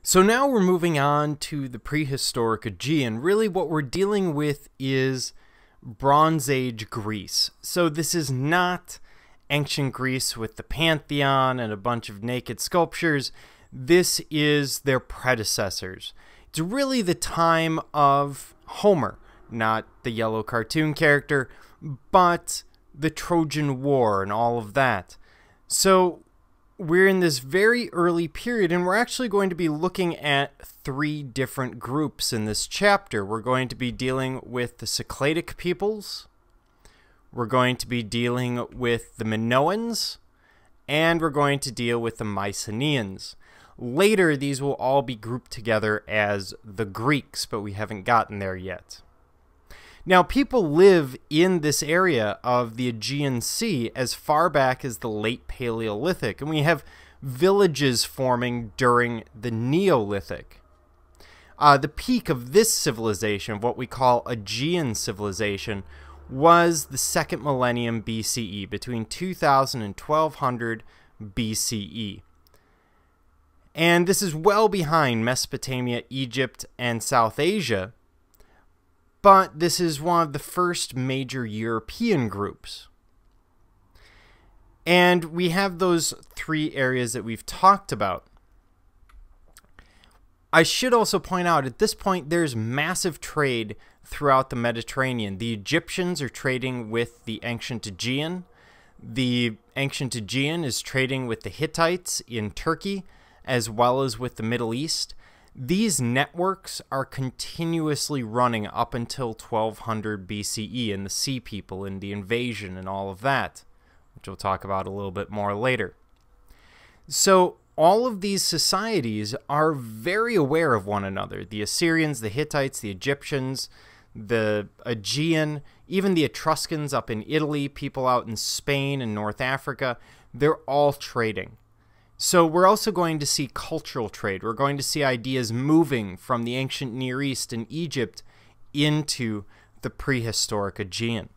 So now we're moving on to the prehistoric Aegean. Really what we're dealing with is Bronze Age Greece. So this is not ancient Greece with the Pantheon and a bunch of naked sculptures. This is their predecessors. It's really the time of Homer, not the yellow cartoon character, but the Trojan War and all of that. So we're in this very early period, and we're actually going to be looking at three different groups in this chapter. We're going to be dealing with the Cycladic peoples, we're going to be dealing with the Minoans, and we're going to deal with the Mycenaeans. Later, these will all be grouped together as the Greeks, but we haven't gotten there yet. Now, people live in this area of the Aegean Sea as far back as the late Paleolithic, and we have villages forming during the Neolithic. The peak of this civilization, what we call Aegean Civilization, was the second millennium BCE, between 2000 and 1200 BCE. And this is well behind Mesopotamia, Egypt, and South Asia, but this is one of the first major European groups. And we have those three areas that we've talked about. I should also point out, at this point, there's massive trade throughout the Mediterranean. The Egyptians are trading with the ancient Aegean. The ancient Aegean is trading with the Hittites in Turkey, as well as with the Middle East. These networks are continuously running up until 1200 BCE, and the Sea People and the invasion and all of that, which we'll talk about a little bit more later. So all of these societies are very aware of one another. The Assyrians, the Hittites, the Egyptians, the Aegean, even the Etruscans up in Italy, people out in Spain and North Africa, they're all trading. So we're also going to see cultural trade. We're going to see ideas moving from the ancient Near East and Egypt into the prehistoric Aegean.